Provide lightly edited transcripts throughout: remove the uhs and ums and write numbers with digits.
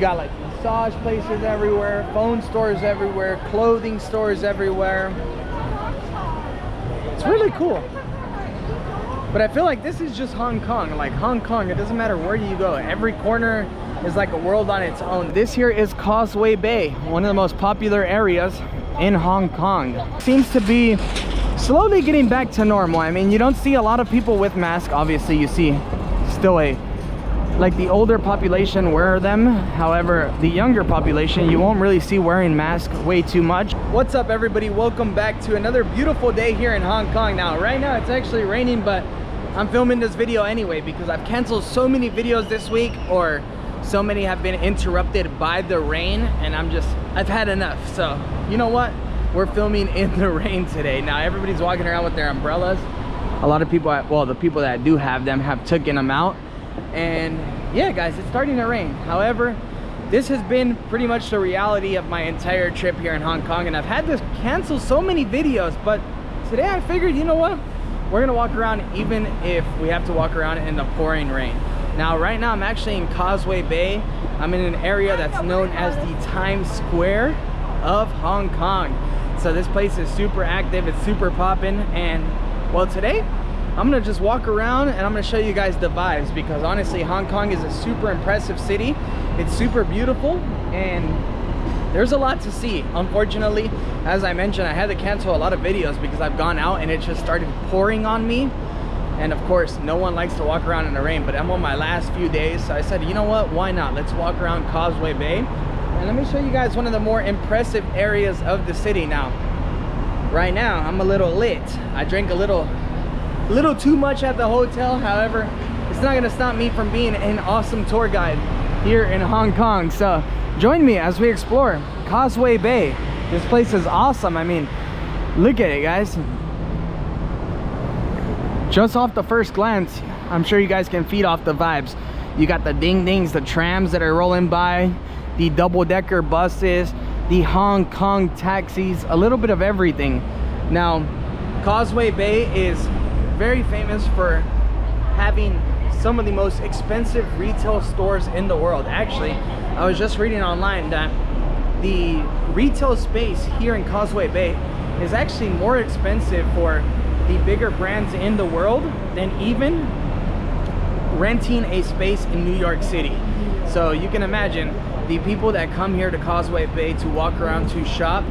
got like massage places everywhere, phone stores everywhere, clothing stores everywhere. It's really cool. But I feel like this is just Hong Kong. Like Hong Kong, it doesn't matter where you go. Every corner is like a world on its own. This here is Causeway Bay, one of the most popular areas in Hong Kong. Seems to be slowly getting back to normal. I mean, you don't see a lot of people with masks. Obviously, you see still like the older population wear them. However, the younger population, you won't really see wearing masks way too much. What's up, everybody? Welcome back to another beautiful day here in Hong Kong. Now, right now it's actually raining, but I'm filming this video anyway because I've canceled so many videos this week, or so many have been interrupted by the rain, and I've had enough. So you know what, we're filming in the rain today. Now everybody's walking around with their umbrellas. A lot of people, well, the people that do have them have taken them out. And yeah, guys, it's starting to rain. However, this has been pretty much the reality of my entire trip here in Hong Kong, and I've had to cancel so many videos. But today I figured, you know what, we're gonna walk around even if we have to walk around in the pouring rain. Now, right now I'm actually in Causeway Bay. I'm in an area that's known as the Times Square of Hong Kong. So this place is super active, it's super poppin', and well, today I'm gonna just walk around and I'm gonna show you guys the vibes, because honestly, Hong Kong is a super impressive city. It's super beautiful and there's a lot to see. Unfortunately, as I mentioned, I had to cancel a lot of videos because I've gone out and it just started pouring on me. And of course, no one likes to walk around in the rain, but I'm on my last few days, so I said, you know what, why not? Let's walk around Causeway Bay. And let me show you guys one of the more impressive areas of the city. Now, right now, I'm a little lit. I drank a little too much at the hotel. However, it's not gonna stop me from being an awesome tour guide here in Hong Kong. So join me as we explore Causeway Bay. This place is awesome. I mean, look at it, guys. Just off the first glance, I'm sure you guys can feed off the vibes. You got the ding-dings, the trams that are rolling by, the double-decker buses, the Hong Kong taxis, a little bit of everything. Now, Causeway Bay is very famous for having some of the most expensive retail stores in the world. Actually, I was just reading online that the retail space here in Causeway Bay is actually more expensive for the bigger brands in the world than even renting a space in New York City. So you can imagine the people that come here to Causeway Bay to walk around, to shop,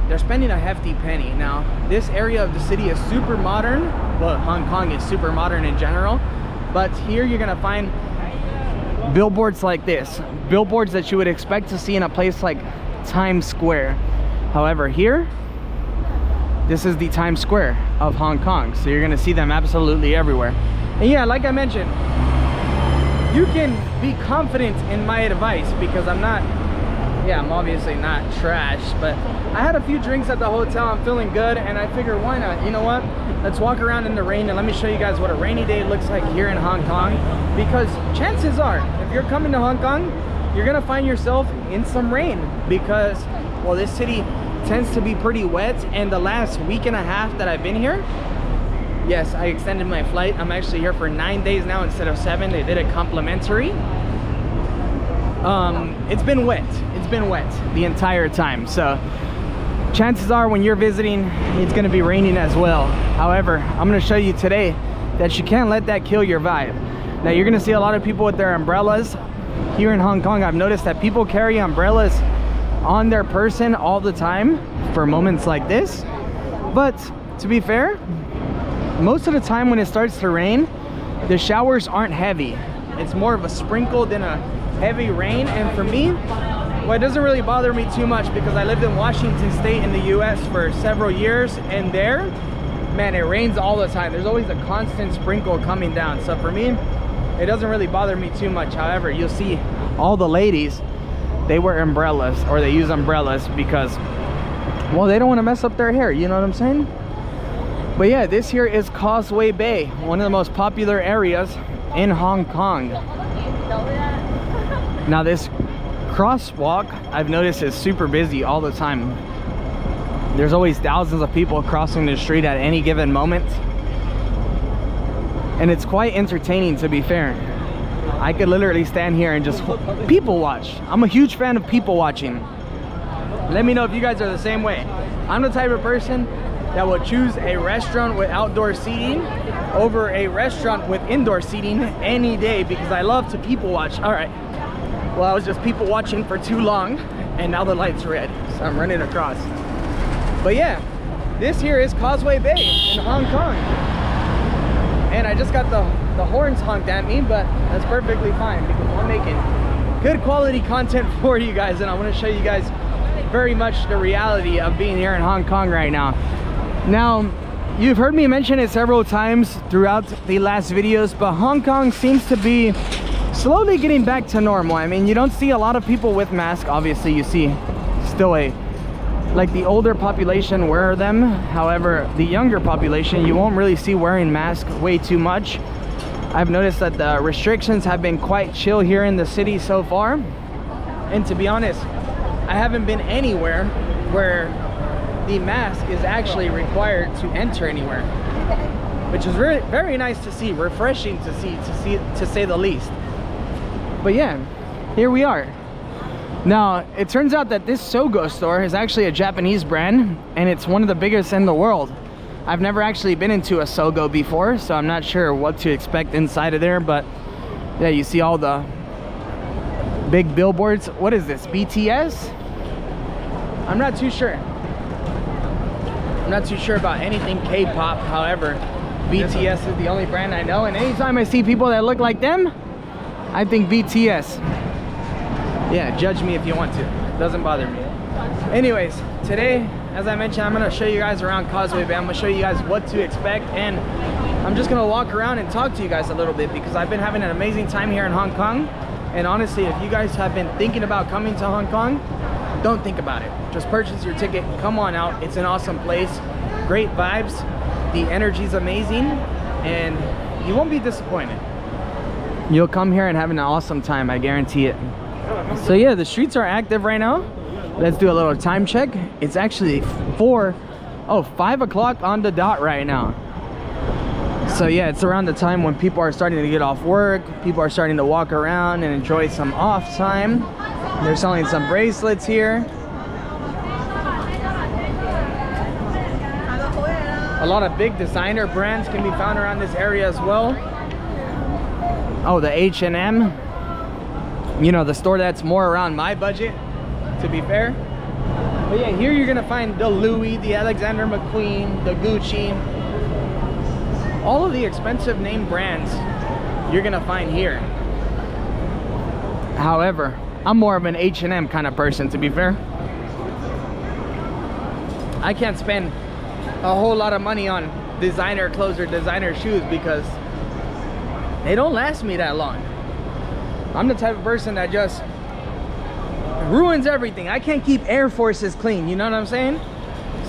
they're spending a hefty penny. Now, this area of the city is super modern. Well, Hong Kong is super modern in general, but here you're gonna find billboards like this, billboards that you would expect to see in a place like Times Square. However, here, this is the Times Square of Hong Kong, so you're gonna see them absolutely everywhere. And yeah, like I mentioned, you can be confident in my advice because I'm obviously not trash, but I had a few drinks at the hotel. I'm feeling good, and I figured, why not? You know what? Let's walk around in the rain and let me show you guys what a rainy day looks like here in Hong Kong. Because chances are, if you're coming to Hong Kong, you're gonna find yourself in some rain because, well, this city tends to be pretty wet. And the last week and a half that I've been here, yes, I extended my flight. I'm actually here for 9 days now instead of 7. They did it complimentary. It's been wet. It's been wet the entire time. So chances are when you're visiting, it's gonna be raining as well. However, I'm gonna show you today that you can't let that kill your vibe. Now, you're gonna see a lot of people with their umbrellas. Here in Hong Kong, I've noticed that people carry umbrellas on their person all the time for moments like this. But to be fair, most of the time when it starts to rain, the showers aren't heavy. It's more of a sprinkle than a heavy rain. And for me, well, it doesn't really bother me too much because I lived in Washington State in the US for several years, and there, man, it rains all the time. There's always a constant sprinkle coming down. So for me, it doesn't really bother me too much. However, you'll see all the ladies, they wear umbrellas, or they use umbrellas because, well, they don't want to mess up their hair, you know what I'm saying? But yeah, this here is Causeway Bay, one of the most popular areas in Hong Kong. Now, this crosswalk, I've noticed, is super busy all the time. There's always thousands of people crossing the street at any given moment, and it's quite entertaining, to be fair. I could literally stand here and just people watch. I'm a huge fan of people watching. Let me know if you guys are the same way. I'm the type of person that will choose a restaurant with outdoor seating over a restaurant with indoor seating any day, because I love to people watch. All right, well, I was just people watching for too long, and now the light's red, so I'm running across. But yeah, this here is Causeway Bay in Hong Kong, and I just got the horns honked at me, but that's perfectly fine because I'm making good quality content for you guys, and I want to show you guys very much the reality of being here in Hong Kong right now. Now, you've heard me mention it several times throughout the last videos, but Hong Kong seems to be slowly getting back to normal. I mean, you don't see a lot of people with masks. Obviously, you see still like the older population wear them. However, the younger population, you won't really see wearing masks way too much. I've noticed that the restrictions have been quite chill here in the city so far. And to be honest, I haven't been anywhere where the mask is actually required to enter anywhere, which is really very nice to see, refreshing to see, to say the least. But yeah, here we are. Now, it turns out that this Sogo store is actually a Japanese brand, and it's one of the biggest in the world. I've never actually been into a Sogo before, so I'm not sure what to expect inside of there, but yeah, you see all the big billboards. What is this, BTS? I'm not too sure. I'm not too sure about anything K-pop. However, BTS is the only brand I know, and anytime I see people that look like them, I think BTS. Yeah, judge me if you want to. It doesn't bother me. Anyways, today, as I mentioned, I'm going to show you guys around Causeway Bay. I'm going to show you guys what to expect, and I'm just going to walk around and talk to you guys a little bit because I've been having an amazing time here in Hong Kong. And honestly, if you guys have been thinking about coming to Hong Kong, don't think about it. Just purchase your ticket, come on out. It's an awesome place, great vibes, the energy's amazing, and you won't be disappointed. You'll come here and have an awesome time, I guarantee it. So yeah, the streets are active right now. Let's do a little time check. It's actually 5 o'clock on the dot right now. So yeah, it's around the time when people are starting to get off work, people are starting to walk around and enjoy some off time. They're selling some bracelets here. A lot of big designer brands can be found around this area as well. Oh, the H&M. You know, the store that's more around my budget, to be fair. But yeah, here you're gonna find the Louis, the Alexander McQueen, the Gucci. All of the expensive name brands you're gonna find here. However, I'm more of an H&M kind of person, to be fair. I can't spend a whole lot of money on designer clothes or designer shoes because they don't last me that long. I'm the type of person that just ruins everything. I can't keep Air Forces clean, you know what I'm saying?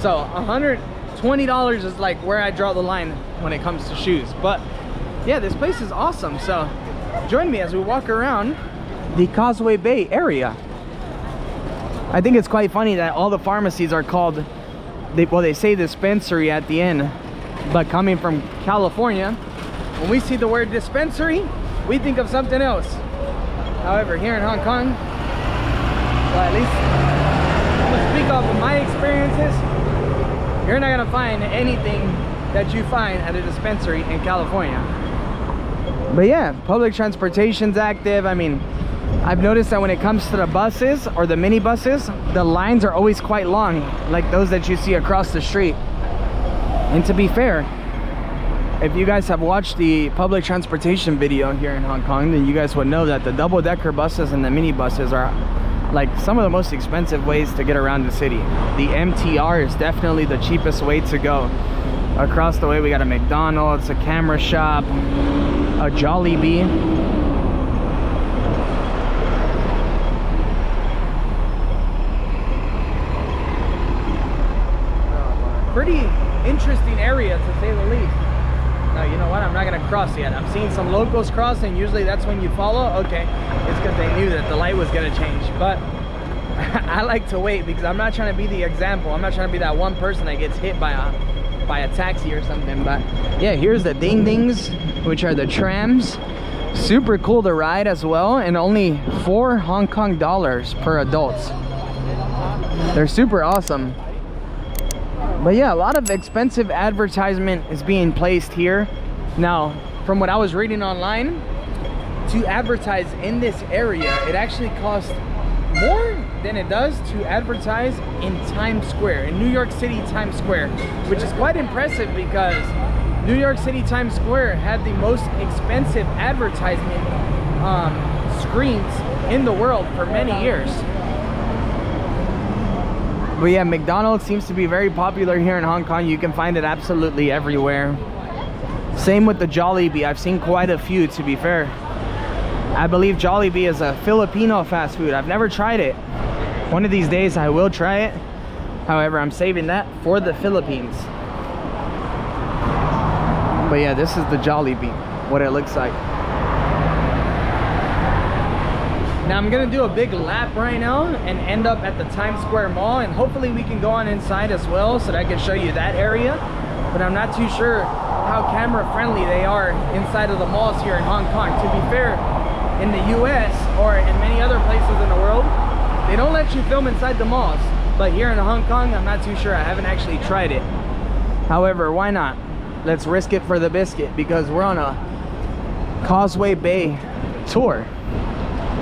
So $120 is like where I draw the line when it comes to shoes. But yeah, this place is awesome. So join me as we walk around the Causeway Bay area. I think it's quite funny that all the pharmacies are called, they say dispensary at the end, but coming from California, when we see the word dispensary, we think of something else. However, here in Hong Kong, well, at least I'm gonna speak off of my experiences, you're not gonna find anything that you find at a dispensary in California. But yeah, public transportation's active. I mean, I've noticed that when it comes to the buses or the mini buses, the lines are always quite long, like those that you see across the street. And to be fair, if you guys have watched the public transportation video here in Hong Kong, then you guys would know that the double-decker buses and the mini buses are like some of the most expensive ways to get around the city. The MTR is definitely the cheapest way to go. Across the way we got a McDonald's, a camera shop, a Jollibee. Pretty interesting area to say the least. No, you know what? I'm not gonna cross yet. I'm seeing some locals cross, and usually that's when you follow. Okay, it's because they knew that the light was gonna change. But I like to wait because I'm not trying to be the example. I'm not trying to be that one person that gets hit by a taxi or something. But yeah, here's the ding dings, which are the trams. Super cool to ride as well, and only 4 Hong Kong dollars per adults. They're super awesome. But yeah, a lot of expensive advertisement is being placed here. Now, from what I was reading online, to advertise in this area, it actually costs more than it does to advertise in Times Square, in New York City Times Square, which is quite impressive because New York City Times Square had the most expensive advertisement screens in the world for many years. But yeah, McDonald's seems to be very popular here in Hong Kong. You can find it absolutely everywhere. Same with the Jollibee. I've seen quite a few, to be fair. I believe Jollibee is a Filipino fast food. I've never tried it. One of these days I will try it. However, I'm saving that for the Philippines. But yeah, this is the Jollibee, what it looks like. Now I'm gonna do a big lap right now and end up at the Times Square Mall, and hopefully we can go on inside as well so that I can show you that area. But I'm not too sure how camera friendly they are inside of the malls here in Hong Kong. To be fair, in the US or in many other places in the world, they don't let you film inside the malls. But here in Hong Kong, I'm not too sure. I haven't actually tried it. However, why not? Let's risk it for the biscuit, because we're on a Causeway Bay tour.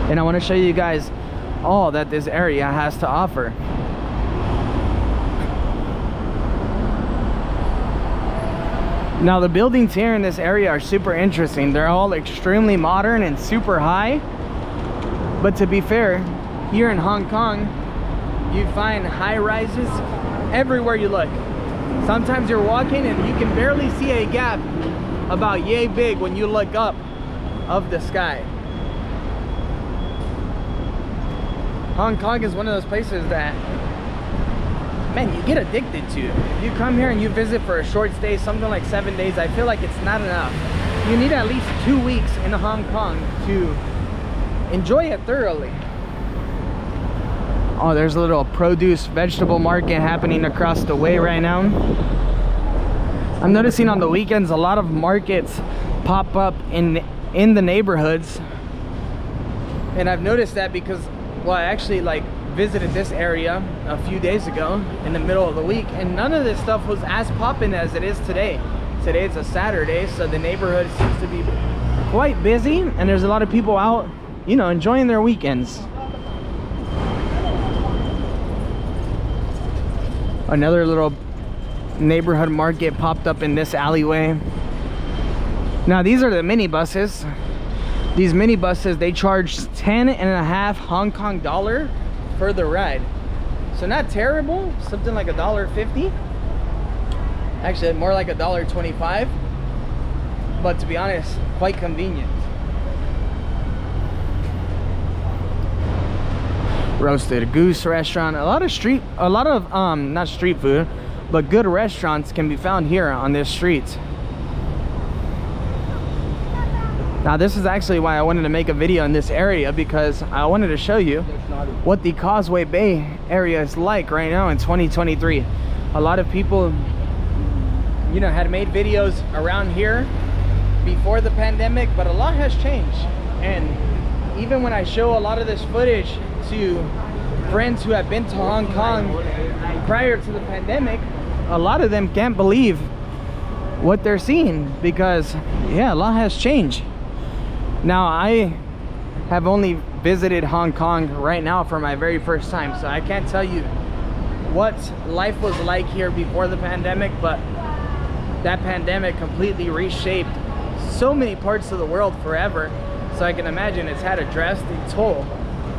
And I want to show you guys all that this area has to offer. Now the buildings here in this area are super interesting. They're all extremely modern and super high. But to be fair, here in Hong Kong, you find high rises everywhere you look. Sometimes you're walking and you can barely see a gap about yay big when you look up of the sky. Hong Kong is one of those places that, man, you get addicted to. If you come here and you visit for a short stay, something like 7 days, I feel like it's not enough. You need at least 2 weeks in Hong Kong to enjoy it thoroughly. Oh, there's a little produce vegetable market happening across the way right now. I'm noticing on the weekends a lot of markets pop up in the neighborhoods. And I've noticed that because, well, I actually visited this area a few days ago in the middle of the week, and none of this stuff was as poppin' as it is today. Today it's a Saturday, so the neighborhood seems to be quite busy, and there's a lot of people out, you know, enjoying their weekends. Another little neighborhood market popped up in this alleyway. Now these are the minibuses. These minibuses, they charge 10.5 Hong Kong dollar for the ride. So not terrible, something like $1.50. Actually more like $1.25. But to be honest, quite convenient. Roasted Goose restaurant. A lot of not street food, but good restaurants can be found here on this street. Now this is actually why I wanted to make a video in this area, because I wanted to show you what the Causeway Bay area is like right now in 2023. A lot of people, you know, had made videos around here before the pandemic, but a lot has changed. And even when I show a lot of this footage to friends who have been to Hong Kong prior to the pandemic, a lot of them can't believe what they're seeing, because yeah, a lot has changed. Now I have only visited Hong Kong right now for my very first time, so I can't tell you what life was like here before the pandemic, but that pandemic completely reshaped so many parts of the world forever. So I can imagine it's had a drastic toll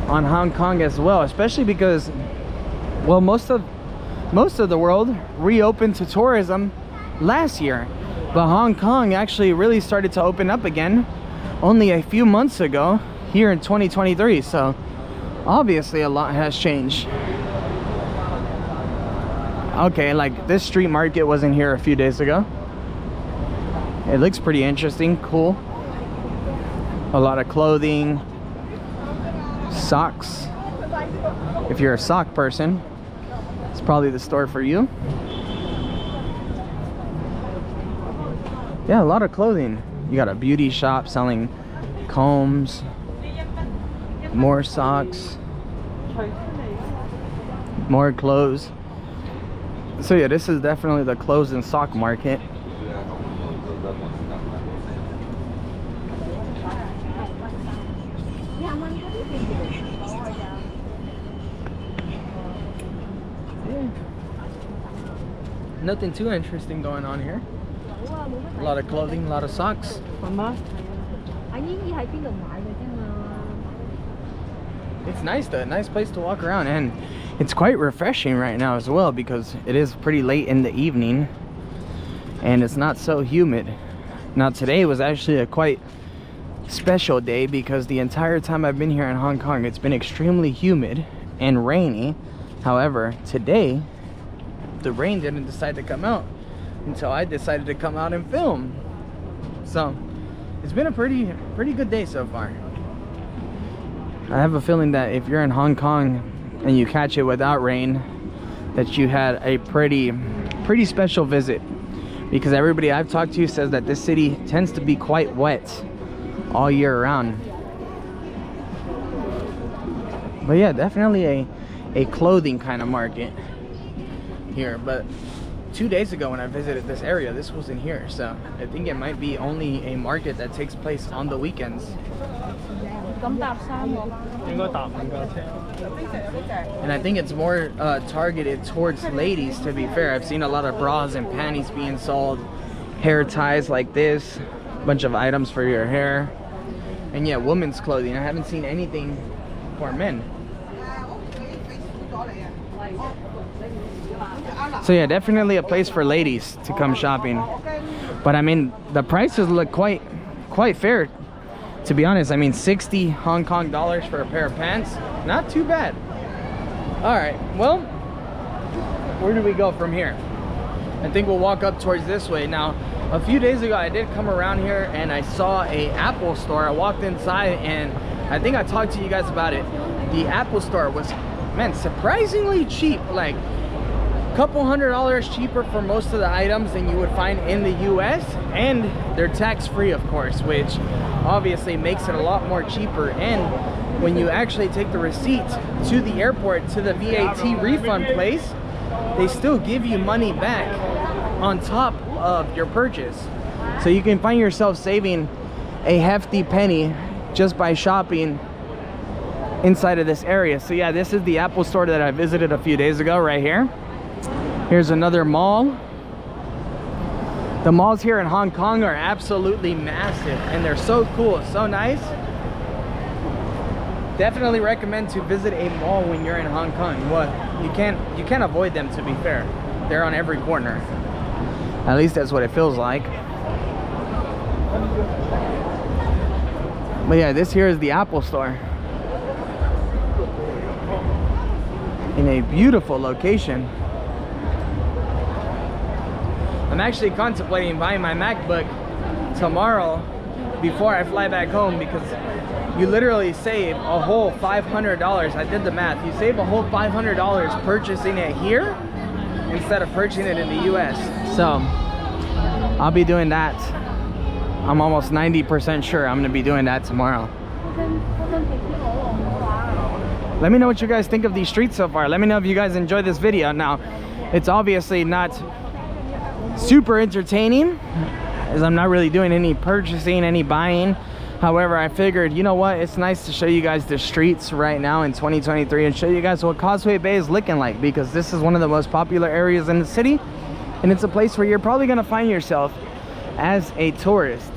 on Hong Kong as well, especially because, well, most of the world reopened to tourism last year, but Hong Kong actually really started to open up again only a few months ago here in 2023. So obviously a lot has changed. Okay, like this street market wasn't here a few days ago. It looks pretty interesting, cool. A lot of clothing, socks. If you're a sock person, it's probably the store for you. Yeah, a lot of clothing. You got a beauty shop selling combs, more socks, more clothes. So yeah, this is definitely the clothes and sock market. Nothing too interesting going on here. A lot of clothing, a lot of socks. It's nice though, nice place to walk around, and it's quite refreshing right now as well because it is pretty late in the evening and it's not so humid. Now today was actually a quite special day because the entire time I've been here in Hong Kong it's been extremely humid and rainy. However, today the rain didn't decide to come out until I decided to come out and film. So it's been a pretty good day so far. I have a feeling that if you're in Hong Kong and you catch it without rain, that you had a pretty special visit, because everybody I've talked to says that this city tends to be quite wet all year round. But yeah, definitely a clothing kind of market here. But 2 days ago when I visited this area, this wasn't here, so I think it might be only a market that takes place on the weekends. And I think it's more targeted towards ladies, to be fair. I've seen a lot of bras and panties being sold, hair ties like this, a bunch of items for your hair, and yeah, women's clothing. I haven't seen anything for men. So yeah, definitely a place for ladies to come shopping. But I mean, the prices look quite fair, to be honest. I mean, 60 Hong Kong dollars for a pair of pants, not too bad. All right, well, where do we go from here? I think we'll walk up towards this way. Now, a few days ago I did come around here and I saw a Apple store. I walked inside and I think I talked to you guys about it. The Apple store was, man, surprisingly cheap. Like couple $100s cheaper for most of the items than you would find in the US, and they're tax-free, of course, which obviously makes it a lot more cheaper. And when you actually take the receipt to the airport, to the VAT refund place, they still give you money back on top of your purchase. So you can find yourself saving a hefty penny just by shopping inside of this area. So yeah, this is the Apple store that I visited a few days ago right here. Here's another mall. The malls here in Hong Kong are absolutely massive and they're so cool, so nice. Definitely recommend to visit a mall when you're in Hong Kong. Well, you can't avoid them, to be fair. They're on every corner. At least that's what it feels like. But yeah, this here is the Apple store. In a beautiful location. I'm actually contemplating buying my MacBook tomorrow before I fly back home, because you literally save a whole $500. I did the math. You save a whole $500 purchasing it here instead of purchasing it in the US. So I'll be doing that. I'm almost 90% sure I'm gonna be doing that tomorrow. Let me know what you guys think of these streets so far. Let me know if you guys enjoyed this video. Now, it's obviously not super entertaining, as I'm not really doing any purchasing, any buying. However, I figured, you know what, it's nice to show you guys the streets right now in 2023 and show you guys what Causeway Bay is looking like, because this is one of the most popular areas in the city, and it's a place where you're probably gonna find yourself as a tourist.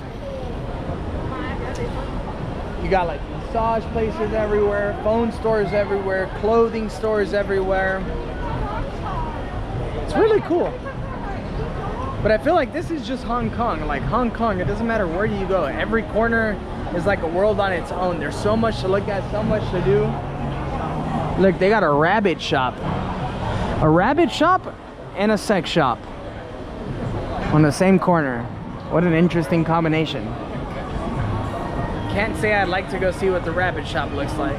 You got like massage places everywhere, phone stores everywhere, clothing stores everywhere. It's really cool. But I feel like this is just Hong Kong. Like Hong Kong, it doesn't matter where you go. Every corner is like a world on its own. There's so much to look at, so much to do. Look, they got a rabbit shop. A rabbit shop and a sex shop on the same corner. What an interesting combination. Can't say I'd like to go see what the rabbit shop looks like.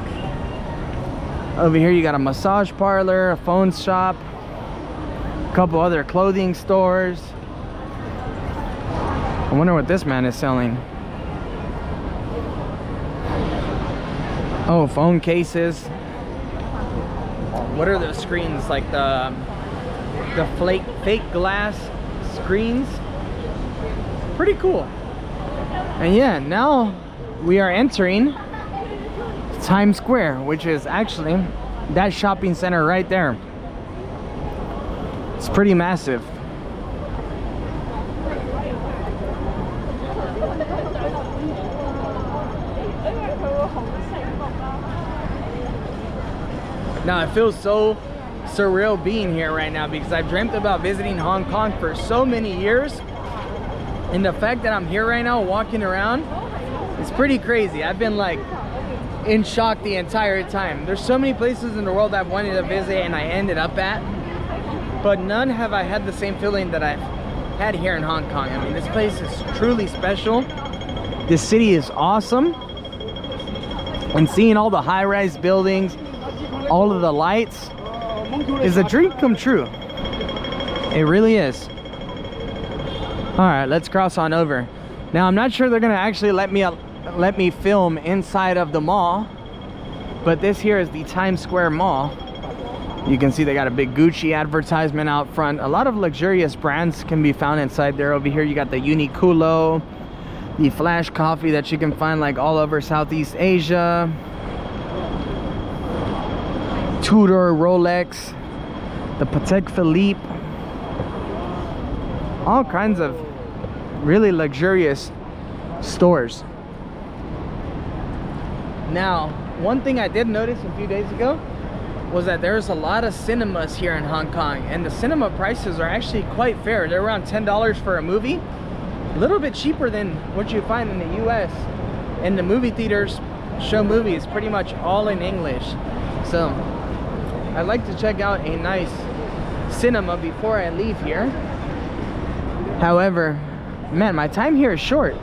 Over here you got a massage parlor, a phone shop, a couple other clothing stores. I wonder what this man is selling. Oh, phone cases. What are those screens? Like the fake glass screens. Pretty cool. And yeah, now we are entering Times Square, which is actually that shopping center right there. It's pretty massive. Now it feels so surreal being here right now because I've dreamt about visiting Hong Kong for so many years, and the fact that I'm here right now walking around is pretty crazy. I've been like in shock the entire time. There's so many places in the world I've wanted to visit and I ended up at, but none have I had the same feeling that I've had here in Hong Kong. I mean, this place is truly special. This city is awesome, and seeing all the high-rise buildings, all of the lights, is a dream come true. It really is. All right, let's cross on over. Now I'm not sure they're gonna actually let me film inside of the mall, but this here is the Times Square Mall. You can see they got a big Gucci advertisement out front. A lot of luxurious brands can be found inside there. Over here you got the Uniqlo, the Flash coffee that you can find like all over Southeast Asia, Tudor, Rolex, the Patek Philippe, all kinds of really luxurious stores. Now, one thing I did notice a few days ago was that there's a lot of cinemas here in Hong Kong, and the cinema prices are actually quite fair. They're around $10 for a movie, a little bit cheaper than what you find in the US. And the movie theaters show movies pretty much all in English. So I'd like to check out a nice cinema before I leave here. However, man, my time here is short.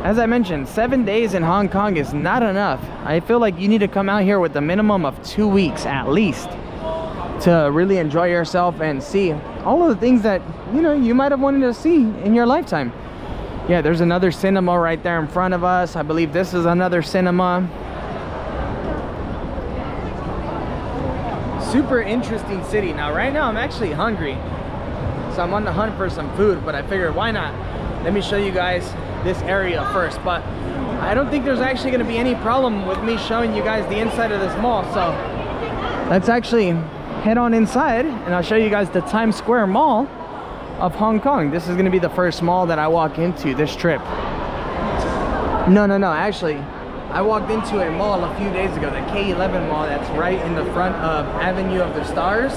As I mentioned, 7 days in Hong Kong is not enough. I feel like you need to come out here with a minimum of 2 weeks at least to really enjoy yourself and see all of the things that, you know, you might have wanted to see in your lifetime. Yeah, there's another cinema right there in front of us. I believe this is another cinema. Super interesting city. Now right now I'm actually hungry, so I'm on the hunt for some food, but I figured why not, let me show you guys this area first. But I don't think there's actually going to be any problem with me showing you guys the inside of this mall, so let's actually head on inside and I'll show you guys the Times Square Mall of Hong Kong. This is going to be the first mall that I walk into this trip. No, actually I walked into a mall a few days ago, the K11 mall, that's right in the front of Avenue of the Stars.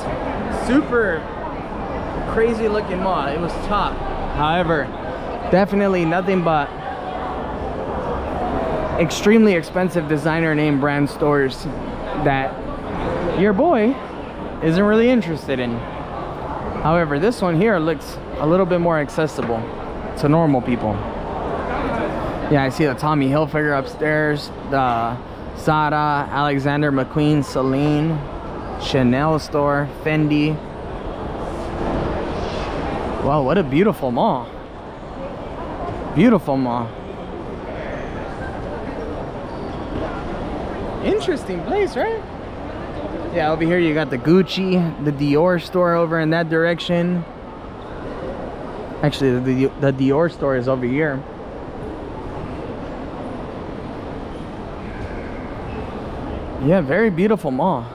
Super crazy looking mall. It was top. However, definitely nothing but extremely expensive designer name brand stores that your boy isn't really interested in. However, this one here looks a little bit more accessible to normal people. Yeah, I see the Tommy Hilfiger upstairs, the Zara, Alexander McQueen, Celine, Chanel store, Fendi. Wow, what a beautiful mall. Beautiful mall. Interesting place, right? Yeah, over here you got the Gucci, the Dior store over in that direction. Actually, the Dior store is over here. Yeah, very beautiful mall,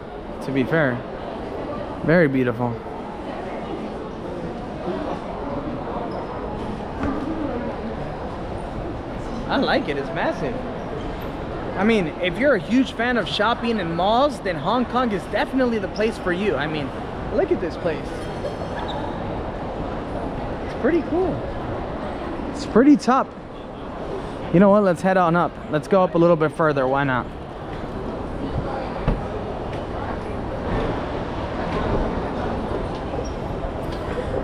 to be fair. Very beautiful. I like it, it's massive. I mean, if you're a huge fan of shopping and malls, then Hong Kong is definitely the place for you. I mean, look at this place. It's pretty cool. It's pretty top. You know what, let's head on up. Let's go up a little bit further, why not?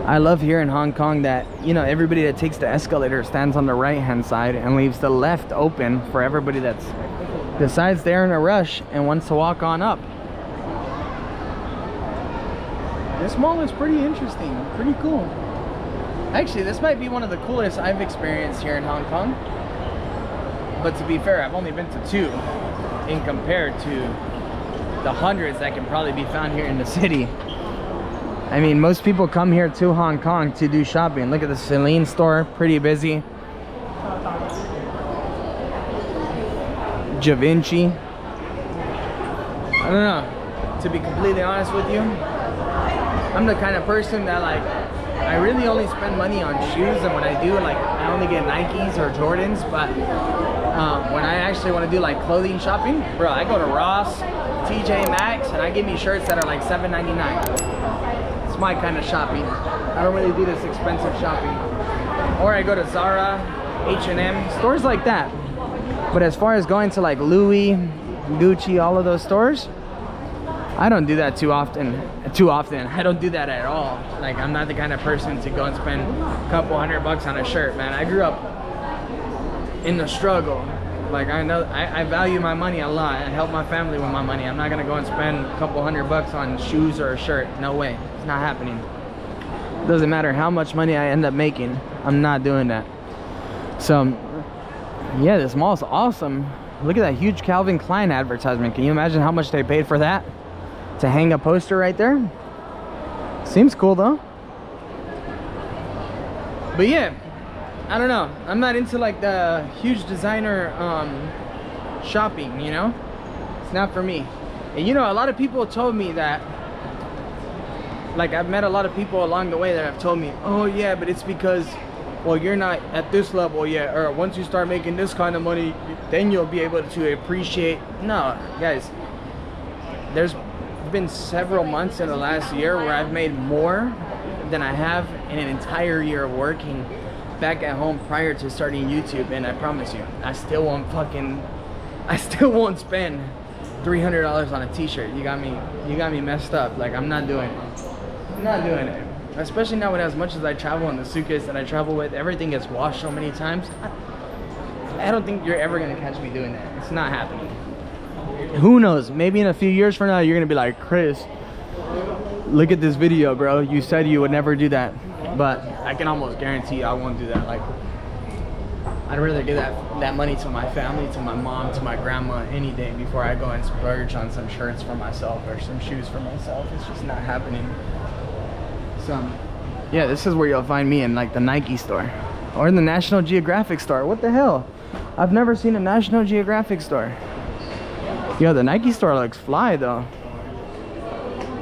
I love here in Hong Kong that, you know, everybody that takes the escalator stands on the right hand side and leaves the left open for everybody that's decides they're in a rush and wants to walk on up. This mall is pretty interesting, pretty cool. Actually, this might be one of the coolest I've experienced here in Hong Kong. But to be fair, I've only been to 2 in compared to the hundreds that can probably be found here in the city. I mean, most people come here to Hong Kong to do shopping. Look at the Celine store, pretty busy. Da Vinci. I don't know, to be completely honest with you, I'm the kind of person that, like, I really only spend money on shoes, and when I do, like, I only get Nikes or Jordans. But when I actually want to do like clothing shopping, bro, I go to Ross, TJ Maxx, and I give me shirts that are like $7.99. It's my kind of shopping. I don't really do this expensive shopping. Or I go to Zara, H&M, stores like that. But as far as going to like Louis, Gucci, all of those stores, I don't do that too often. I don't do that at all. Like, I'm not the kind of person to go and spend a couple $100 on a shirt, man. I grew up in the struggle. Like, I know I value my money a lot. I help my family with my money. I'm not gonna go and spend a couple $100 on shoes or a shirt. No way, it's not happening. It doesn't matter how much money I end up making, I'm not doing that. So yeah, this mall is awesome. Look at that huge Calvin Klein advertisement. Can you imagine how much they paid for that? To hang a poster right there? Seems cool though. But yeah, I don't know. I'm not into like the huge designer shopping, you know? It's not for me. And you know, a lot of people told me that, like, I've met a lot of people along the way that have told me, oh yeah, but it's because, well, you're not at this level yet, or once you start making this kind of money, then you'll be able to appreciate. No, guys, there's been several months in the last year where I've made more than I have in an entire year of working back at home prior to starting YouTube. And I promise you, I still won't spend $300 on a t-shirt. You got me messed up. Like, I'm not doing it. I'm not doing it. Especially now, when as much as I travel in the suitcase that I travel with, everything gets washed so many times. I don't think you're ever gonna catch me doing that. It's not happening. Who knows, maybe in a few years from now you're gonna be like, Chris, look at this video, bro, you said you would never do that. But I can almost guarantee you I won't do that. Like, I'd rather give that money to my family, to my mom, to my grandma any day before I go and splurge on some shirts for myself or some shoes for myself. It's just not happening. So yeah, this is where you'll find me, in like the Nike store or in the National Geographic store. What the hell, I've never seen a National Geographic store. Yo, the Nike store looks fly though.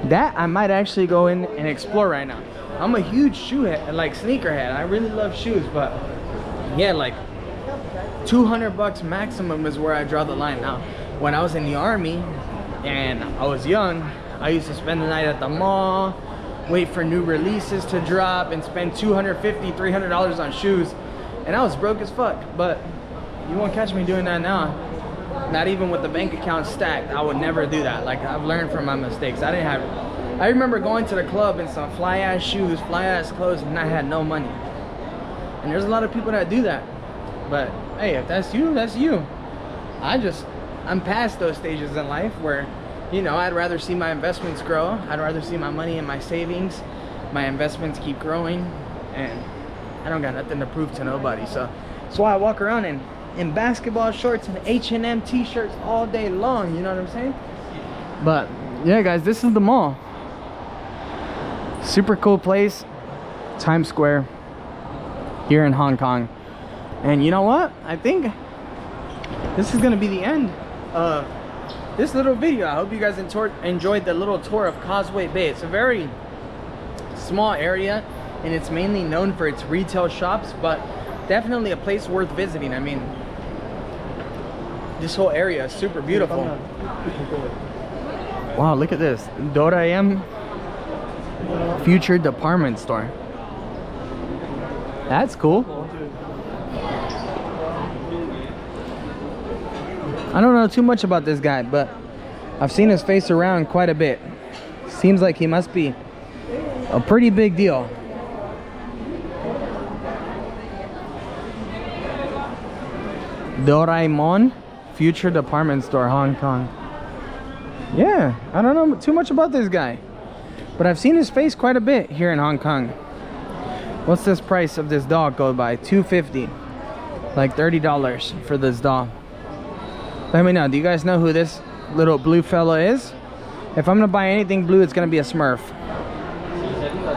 That I might actually go in and explore right now. I'm a huge shoe head, like sneaker head. I really love shoes, but yeah, like $200 maximum is where I draw the line. Now, when I was in the army and I was young, I used to spend the night at the mall, wait for new releases to drop, and spend $250, $300 on shoes, and I was broke as fuck. But you won't catch me doing that now. Not even with the bank account stacked. I would never do that. Like, I've learned from my mistakes. I remember going to the club in some fly ass shoes, fly ass clothes, and I had no money. And there's a lot of people that do that. But hey, if that's you, that's you. I'm past those stages in life where, you know, I'd rather see my investments grow. I'd rather see my money and my savings, my investments keep growing, and I don't got nothing to prove to nobody. So that's why I walk around in basketball shorts and H&M t-shirts all day long, you know what I'm saying? But yeah, guys, this is the mall. Super cool place, Times Square here in Hong Kong. And you know what, I think this is gonna be the end of this little video. I hope you guys enjoyed the little tour of Causeway Bay. It's a very small area and it's mainly known for its retail shops, but definitely a place worth visiting. I mean, this whole area is super beautiful. Wow, look at this, Doraemon Future Department Store. That's cool. I don't know too much about this guy, but I've seen his face around quite a bit. Seems like he must be a pretty big deal. Doraemon Future Department Store, Hong Kong. Yeah, I don't know too much about this guy, but I've seen his face quite a bit here in Hong Kong. What's this price of this doll go by? $250, like $30 for this doll. Let me know. Do you guys know who this little blue fella is? If I'm gonna buy anything blue, it's gonna be a Smurf.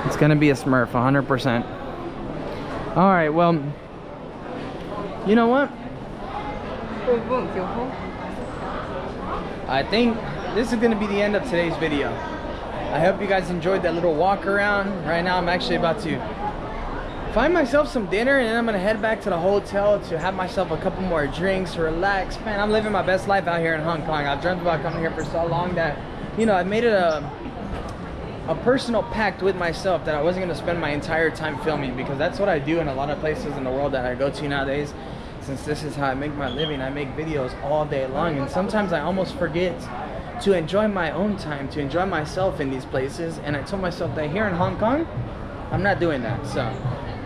It's gonna be a Smurf, 100%. All right, well, you know what? I think this is gonna be the end of today's video. I hope you guys enjoyed that little walk around. Right now, I'm actually about to find myself some dinner, and then I'm gonna head back to the hotel to have myself a couple more drinks, relax. Man, I'm living my best life out here in Hong Kong. I've dreamt about coming here for so long that, you know, I've made it a personal pact with myself that I wasn't gonna spend my entire time filming, because that's what I do in a lot of places in the world that I go to nowadays. Since this is how I make my living, I make videos all day long, and sometimes I almost forget to enjoy my own time, to enjoy myself in these places. And I told myself that here in Hong Kong, I'm not doing that. So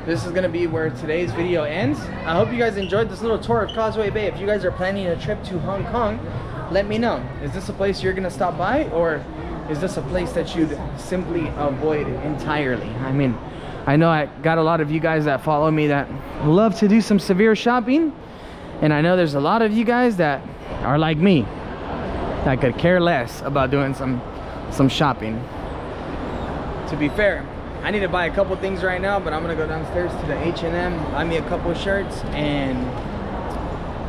this is gonna be where today's video ends. I hope you guys enjoyed this little tour of Causeway Bay. If you guys are planning a trip to Hong Kong, let me know. Is this a place you're gonna stop by, or is this a place that you'd simply avoid entirely? I mean, I know I got a lot of you guys that follow me that love to do some severe shopping, and I know there's a lot of you guys that are like me, that could care less about doing some shopping. To be fair, I need to buy a couple things right now, but I'm gonna go downstairs to the H&M, buy me a couple shirts, and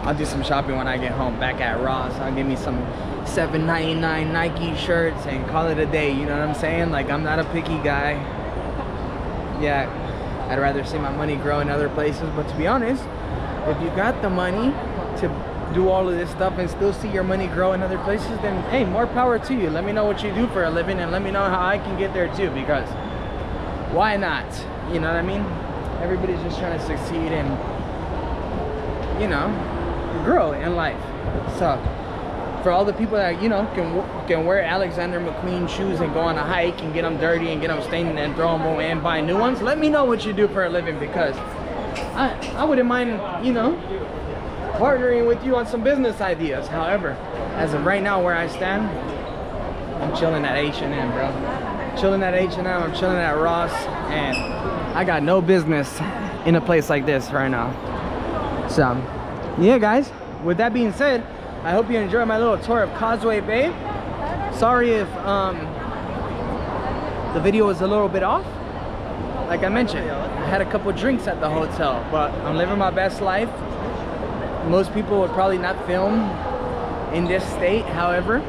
I'll do some shopping when I get home back at Ross. I'll give me some $7.99 Nike shirts and call it a day, you know what I'm saying? Like, I'm not a picky guy. Yeah, I'd rather see my money grow in other places, but to be honest, if you got the money to do all of this stuff and still see your money grow in other places, then hey, more power to you. Let me know what you do for a living, and let me know how I can get there too, because why not? You know what I mean? Everybody's just trying to succeed and, you know, grow in life. So for all the people that, you know, can wear Alexander McQueen shoes and go on a hike and get them dirty and get them stained and throw them away and buy new ones, let me know what you do for a living, because I wouldn't mind, you know, partnering with you on some business ideas. However, as of right now, where I stand, I'm chilling at H&M, bro. Chilling at H&M, I'm chilling at Ross, and I got no business in a place like this right now. So yeah, guys, with that being said, I hope you enjoyed my little tour of Causeway Bay. Sorry if the video was a little bit off. Like I mentioned, I had a couple drinks at the hotel, but I'm living my best life. Most people would probably not film in this state. However,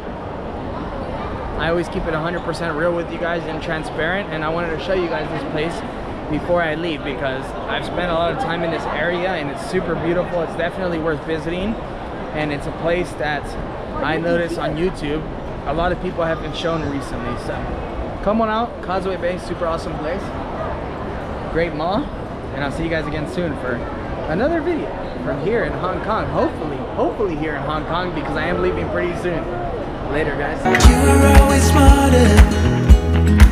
I always keep it 100% real with you guys and transparent, and I wanted to show you guys this place before I leave, because I've spent a lot of time in this area and it's super beautiful. It's definitely worth visiting, and it's a place that I noticed on YouTube a lot of people have been shown recently. So come on out, Causeway Bay, super awesome place, great mall, and I'll see you guys again soon for another video from here in Hong Kong. Hopefully here in Hong Kong, because I am leaving pretty soon. Later, guys. You were always smarter.